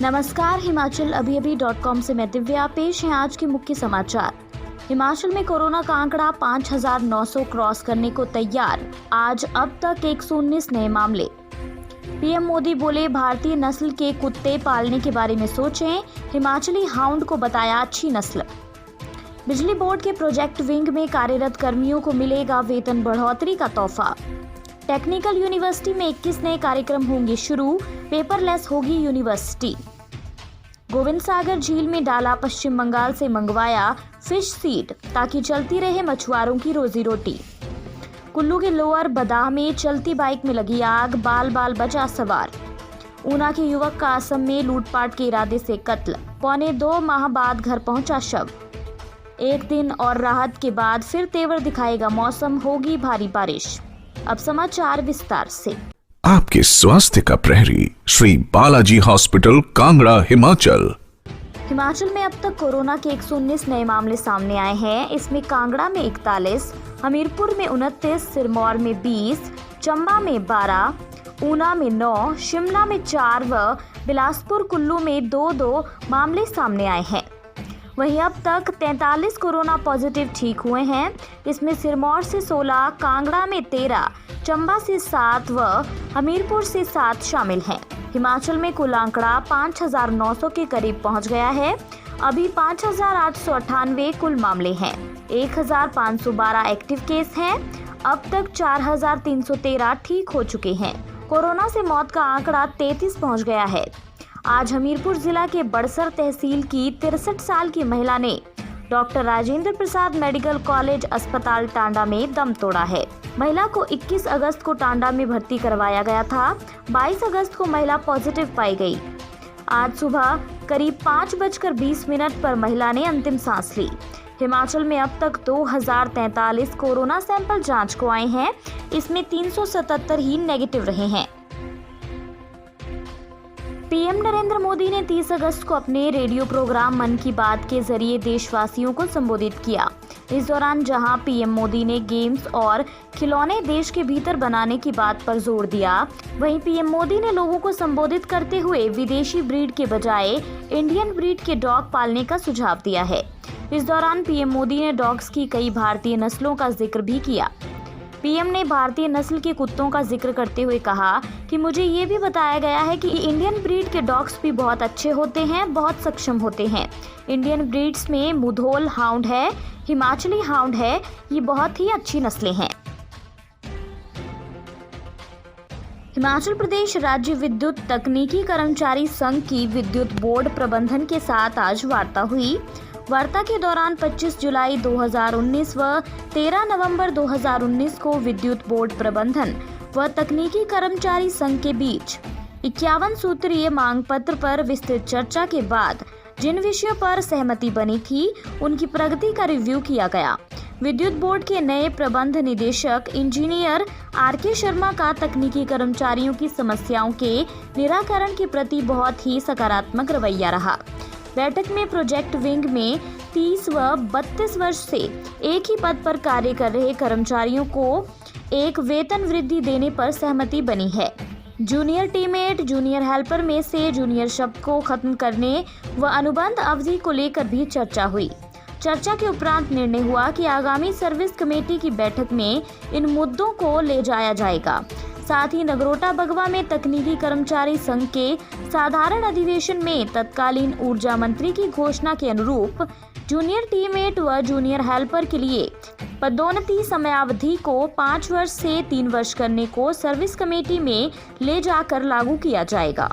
नमस्कार, हिमाचल अभी.com से मैं दिव्या। पेश है आज के मुख्य समाचार। हिमाचल में कोरोना का आंकड़ा 5,900 क्रॉस करने को तैयार। आज अब तक 119 नए मामले। पीएम मोदी बोले, भारतीय नस्ल के कुत्ते पालने के बारे में सोचें। हिमाचली हाउंड को बताया अच्छी नस्ल। बिजली बोर्ड के प्रोजेक्ट विंग में कार्यरत कर्मियों को मिलेगा वेतन बढ़ोतरी का तोहफा। टेक्निकल यूनिवर्सिटी में 21 नए कार्यक्रम होंगे शुरू। पेपरलेस होगी यूनिवर्सिटी। गोविंद सागर झील में डाला पश्चिम बंगाल से मंगवाया फिश सीड ताकि चलती रहे मछुआरों की रोजी रोटी। कुल्लू के लोअर बदाह में चलती बाइक में लगी आग, बाल बाल बचा सवार। ऊना के युवक का असम में लूटपाट के इरादे से कत्ल, 2.25 माह बाद घर पहुंचा शव। एक दिन और राहत के बाद फिर तेवर दिखाएगा मौसम, होगी भारी बारिश। अब समाचार विस्तार से। आपके स्वास्थ्य का प्रहरी श्री बालाजी हॉस्पिटल कांगड़ा हिमाचल। हिमाचल में अब तक कोरोना के 119 नए मामले सामने आए हैं। इसमें कांगड़ा में 41, हमीरपुर में 29, सिरमौर में 20, चंबा में 12, ऊना में 9, शिमला में 4 व बिलासपुर कुल्लू में 2 मामले सामने आए हैं। वहीं अब तक 43 कोरोना पॉजिटिव ठीक हुए हैं। इसमें सिरमौर से 16, कांगड़ा में 13, चंबा से 7 व हमीरपुर से 7 शामिल हैं। हिमाचल में कुल आंकड़ा 5,900 के करीब पहुंच गया है। अभी 5,898 कुल मामले हैं। 1,512 एक्टिव केस हैं। अब तक 4,313 ठीक हो चुके हैं। कोरोना से मौत का आंकड़ा 33 पहुंच गया है। आज हमीरपुर जिला के बड़सर तहसील की 63 साल की महिला ने doctor Rajendra Prasad medical college अस्पताल टांडा में दम तोड़ा है। महिला को 21 अगस्त को टांडा में भर्ती करवाया गया था। 22 अगस्त को महिला पॉजिटिव पाई गई। आज सुबह करीब 5:20 पर महिला ने अंतिम सांस ली। हिमाचल में अब तक 2,043 कोरोना सैंपल जांच को आए हैं। इसमें 377 ही नेगेटिव रहे हैं। पीएम नरेंद्र मोदी ने 30 अगस्त को अपने रेडियो प्रोग्राम मन की बात के जरिए देशवासियों को संबोधित किया। इस दौरान जहां पीएम मोदी ने गेम्स और खिलौने देश के भीतर बनाने की बात पर जोर दिया, वहीं पीएम मोदी ने लोगों को संबोधित करते हुए विदेशी ब्रीड के बजाय इंडियन ब्रीड के डॉग पालने का सुझाव दिया है। इस दौरान पीएम मोदी ने डॉग्स की कई भारतीय नस्लों का जिक्र भी किया। पीएम ने भारतीय नस्ल के कुत्तों का जिक्र करते हुए कहा कि मुझे ये भी बताया गया है कि इंडियन ब्रीड के डॉग्स भी बहुत अच्छे होते हैं, बहुत सक्षम होते हैं। इंडियन ब्रीड्स में मुधोल हाउंड है, हिमाचली हाउंड है, ये बहुत ही अच्छी नस्लें हैं। हिमाचल प्रदेश राज्य विद्युत तकनीकी कर्मचारी संघ की विद्युत बोर्ड प्रबंधन के साथ आज वार्ता हुई। वार्ता के दौरान 25 जुलाई 2019 व 13 नवंबर 2019 को विद्युत बोर्ड प्रबंधन व तकनीकी कर्मचारी संघ के बीच 51 सूत्रीय मांग पत्र पर विस्तृत चर्चा के बाद जिन विषयों पर सहमति बनी थी, उनकी प्रगति का रिव्यू किया गया। विद्युत बोर्ड के नए प्रबंध निदेशक इंजीनियर आर.के. शर्मा का तकनीकी कर्मचारियों की समस्याओं के निराकरण के प्रति बहुत ही सकारात्मक रवैया रहा। बैठक में प्रोजेक्ट विंग में 30 व 32 वर्ष से एक ही पद पर कार्य कर रहे कर्मचारियों को एक वेतन वृद्धि देने पर सहमति बनी है। जूनियर टीममेट, जूनियर हेल्पर में से जूनियर शब्द को खत्म करने व अनुबंध अवधि को लेकर भी चर्चा हुई। चर्चा के उपरांत निर्णय हुआ कि आगामी सर्विस कमेटी की बैठक में इन मुद्दों को ले जाया जाएगा। साथ ही नगरोटा बगवा में तकनीकी कर्मचारी संघ के साधारण अधिवेशन में तत्कालीन ऊर्जा मंत्री की घोषणा के अनुरूप जूनियर टीममेट व जूनियर हेल्पर के लिए पदोन्नति समयावधि को 5 वर्ष से 3 वर्ष करने को सर्विस कमेटी में ले जाकर लागू किया जाएगा।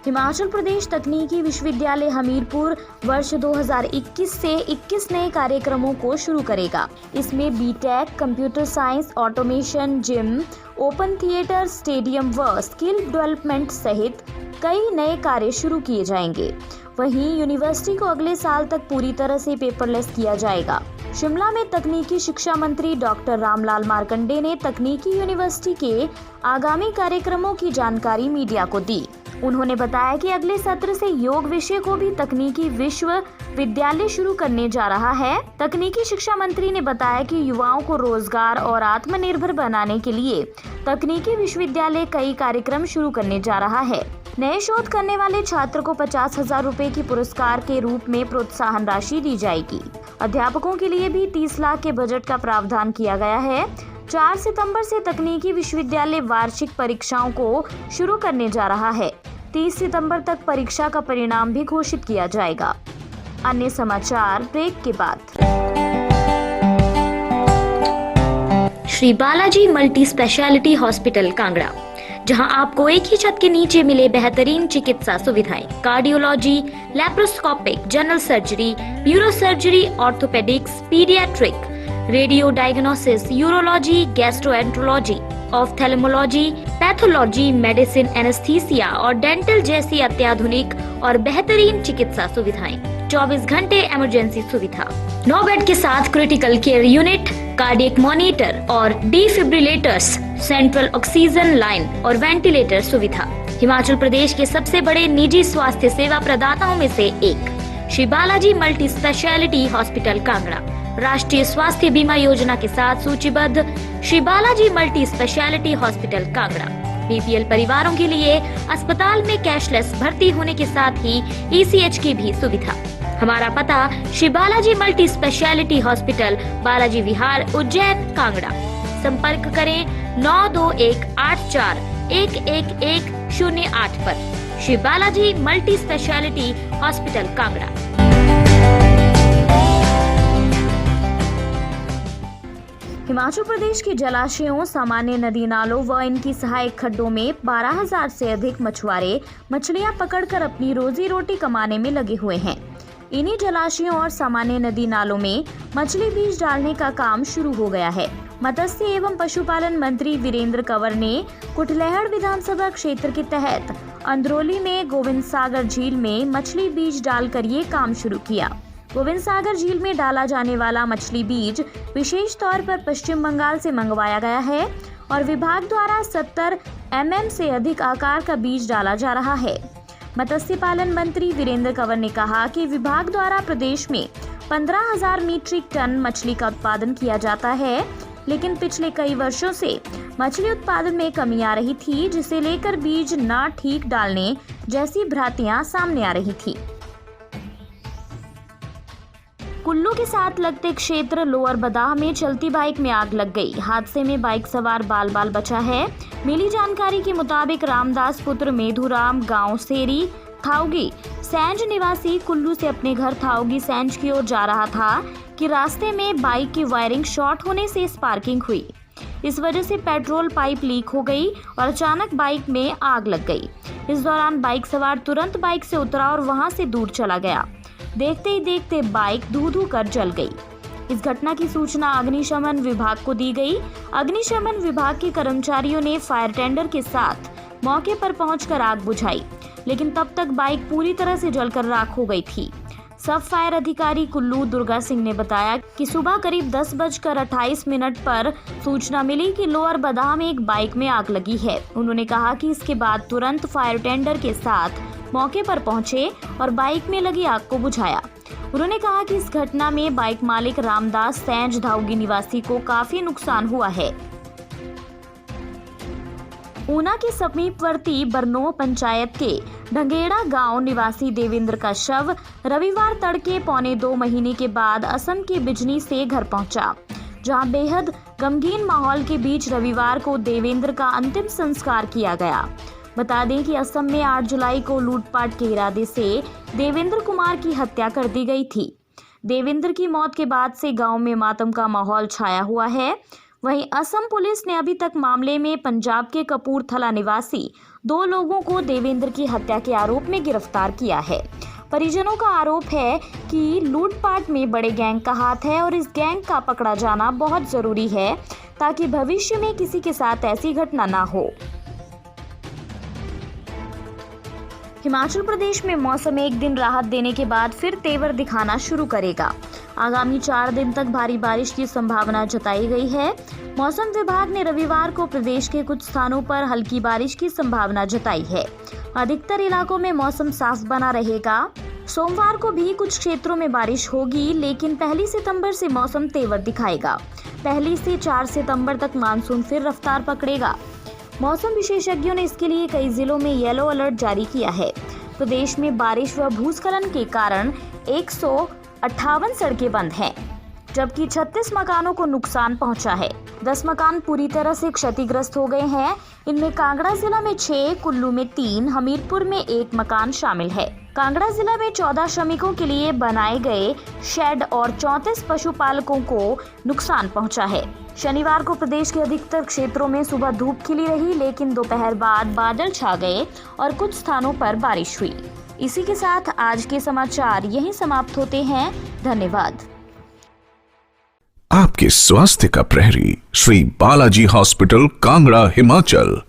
हिमाचल प्रदेश तकनीकी विश्वविद्यालय हमीरपुर वर्ष 2021 से 21 नए कार्यक्रमों को शुरू करेगा। इसमें BTech, computer science, automation, gym, open theatre, stadium व स्किल डेवलपमेंट सहित कई नए कार्य शुरू किए जाएंगे। वहीं यूनिवर्सिटी को अगले साल तक पूरी तरह से पेपरलेस किया जाएगा। शिमला में तकनीकी शिक्षा मंत्री डॉक्टर रामलाल मार्कंडे ने तकनीकी यूनिवर्सिटी के आगामी कार्यक्रमों की जानकारी मीडिया को दी। उन्होंने बताया कि अगले सत्र से योग विषय को भी तकनीकी विश्वविद्यालय शुरू करने जा रहा है। तकनीकी शिक्षा मंत्री ने बताया कि युवाओं को रोजगार और आत्मनिर्भर बनाने के लिए तकनीकी विश्वविद्यालय कई कार्यक्रम शुरू करने जा रहा है। नए शोध करने वाले छात्र को 50,000 रुपए की पुरस्कार के रूप में प्रोत्साहन राशि दी जाएगी। अध्यापकों के लिए भी 30 लाख के बजट का प्रावधान किया गया है। 4 सितंबर से तकनीकी विश्वविद्यालय वार्षिक परीक्षाओं को शुरू करने जा रहा है। 30 सितंबर तक परीक्षा का परिणाम भी घोषित किया जाएगा। अन्य समाचार ब्रेक के बाद। Shri Balaji multi speciality hospital Kangra, जहां आपको एक ही छत के नीचे मिले बेहतरीन चिकित्सा सुविधाएं, cardiology, laparoscopic, general surgery, neuro surgery, orthopaedics, paediatric, radio diagnosis, urology, gastroenterology, ophthalmology, pathology, medicine, anaesthesia और डेंटल जैसी अत्याधुनिक और बेहतरीन चिकित्सा सुविधाएं, 24 घंटे इमरजेंसी सुविधा, 9 बेड के साथ critical care unit, cardiac monitor और डिफिब्रिलेटर्स, सेंट्रल ऑक्सीजन लाइन और वेंटिलेटर सुविधा। हिमाचल प्रदेश के सबसे बड़े निजी स्वास्थ्य सेवा प्रदाताओं में से एक Shri Balaji multi speciality hospital Kangra राष्ट्रीय स्वास्थ्य बीमा योजना के साथ सूचीबद्ध Shri Balaji multi speciality hospital Kangra BPL परिवारों के लिए अस्पताल में कैशलेस भर्ती होने के साथ ही ईसीएच की भी सुविधा। हमारा पता Shri Balaji multi speciality hospital, Balaji Vihar, Ujjain, Kangra. संपर्क करें 9218411108 पर। Shri Balaji multi speciality hospital Kangra. Himachal Pradesh के जलाशयों, सामान्य नदी नालों व इनकी सहायक खड्डों में 12,000 से अधिक मछुआरे मछलियां पकड़कर अपनी रोजी रोटी कमाने में लगे हुए हैं। इन्हीं जलाशयों और सामान्य नदी नालों में मछली बीज डालने का काम शुरू हो गया है। मत्स्य एवं पशुपालन मंत्री वीरेंद्र कंवर ने कुटलैहड़ विधानसभा क्षेत्र के तहत अंदरौली में गोविंद सागर झील में मछली बीज डालकर ये काम शुरू किया। गोविंद सागर झील में डाला जाने वाला मछली बीज विशेष तौर पर पश्चिम बंगाल से मंगवाया गया है और विभाग द्वारा 70 mm से अधिक आकार का बीज डाला जा रहा है। मत्स्य पालन मंत्री वीरेंद्र कंवर ने कहा कि विभाग द्वारा प्रदेश में 15,000 मीट्रिक टन मछली का उत्पादन किया जाता है, लेकिन पिछले कई वर्षों से मछली उत्पादन में कमी आ रही थी, जिसे लेकर बीज न ठीक डालने जैसी भ्रांतियां सामने आ रही थी। कुल्लू के साथ लगते क्षेत्र लोअर बदाह में चलती बाइक में आग लग गई। हादसे में बाइक सवार बाल बाल बचा है। मिली जानकारी के मुताबिक रामदास पुत्र मेधुराम गांव सेरी थाउगी सैंज निवासी कुल्लू से अपने घर थाउगी सैंज की ओर जा रहा था कि रास्ते में बाइक की वायरिंग शॉर्ट होने से स्पार्किंग हुई। इस वजह से पेट्रोल पाइप लीक हो गई और अचानक बाइक में आग लग गई। इस दौरान बाइक सवार तुरंत बाइक से उतरा और वहां से दूर चला गया। देखते ही देखते बाइक धू-धू कर जल गई। इस घटना की सूचना अग्निशमन विभाग को दी गई। अग्निशमन विभाग के कर्मचारियों ने फायर टेंडर के साथ मौके पर पहुंचकर आग बुझाई, लेकिन तब तक बाइक पूरी तरह से जलकर राख हो गई थी। सब फायर अधिकारी कुल्लू दुर्गा सिंह ने बताया कि सुबह करीब 10:28 पर सूचना मिली कि लोअर बदाह में एक बाइक में आग लगी है। उन्होंने कहा कि इसके बाद तुरंत फायर टेंडर के साथ मौके पर पहुंचे और बाइक में लगी आग को बुझाया। उन्होंने कहा कि इस घटना में बाइक मालिक रामदास सैंज धाउगी निवासी को काफी नुकसान हुआ है। ऊना के समीपवर्ती बरनोह पंचायत के ढंगेड़ा गांव निवासी देवेंद्र का शव रविवार तड़के 1.25 महीने के बाद असम के बिजनी से घर पहुंचा, जहां बेहद गमगीन माहौल के बीच रविवार को देवेंद्र का अंतिम संस्कार किया गया। बता दें कि असम में 8 जुलाई को लूटपाट के इरादे से देवेंद्र कुमार की हत्या कर दी गई थी। देवेंद्र की मौत के बाद से गांव में मातम का माहौल छाया हुआ है। वहीं असम पुलिस ने अभी तक मामले में पंजाब के कपूरथला निवासी 2 लोगों को देवेंद्र की हत्या के आरोप में गिरफ्तार किया है। परिजनों का आरोप है कि लूटपाट में बड़े गैंग का हाथ है और इस गैंग का पकड़ा जाना बहुत जरूरी है ताकि भविष्य में किसी के साथ ऐसी घटना ना हो। हिमाचल प्रदेश में मौसम एक दिन राहत देने के बाद फिर तेवर दिखाना शुरू करेगा। आगामी 4 दिन तक भारी बारिश की संभावना जताई गई है। मौसम विभाग ने रविवार को प्रदेश के कुछ स्थानों पर हल्की बारिश की संभावना जताई है। अधिकतर इलाकों में मौसम साफ बना रहेगा। सोमवार को भी कुछ क्षेत्रों में बारिश होगी, लेकिन 1 सितंबर से मौसम तेवर दिखाएगा। 1 से 4 सितंबर तक मानसून फिर रफ्तार पकड़ेगा। मौसम विशेषज्ञों ने इसके लिए कई जिलों में येलो अलर्ट जारी किया है। प्रदेश में बारिश व भूस्खलन के कारण 158 सड़कें बंद हैं, जबकि 36 मकानों को नुकसान पहुंचा है। 10 मकान पूरी तरह से क्षतिग्रस्त हो गए हैं। इनमें कांगड़ा जिला में 6, कुल्लू में 3, हमीरपुर में 1 मकान शामिल है। कांगड़ा जिला में 14 श्रमिकों के लिए बनाए गए शेड और 34 पशुपालकों को नुकसान पहुंचा है। शनिवार को प्रदेश के अधिकतर क्षेत्रों में सुबह धूप खिली रही, लेकिन दोपहर बाद बादल छा गए और कुछ स्थानों पर बारिश हुई। इसी के साथ आज के समाचार यहीं समाप्त होते हैं। धन्यवाद। आपके स्वास्थ्य का प्रहरी श्री बालाजी हॉस्पिटल, कांगड़ा, हिमाचल।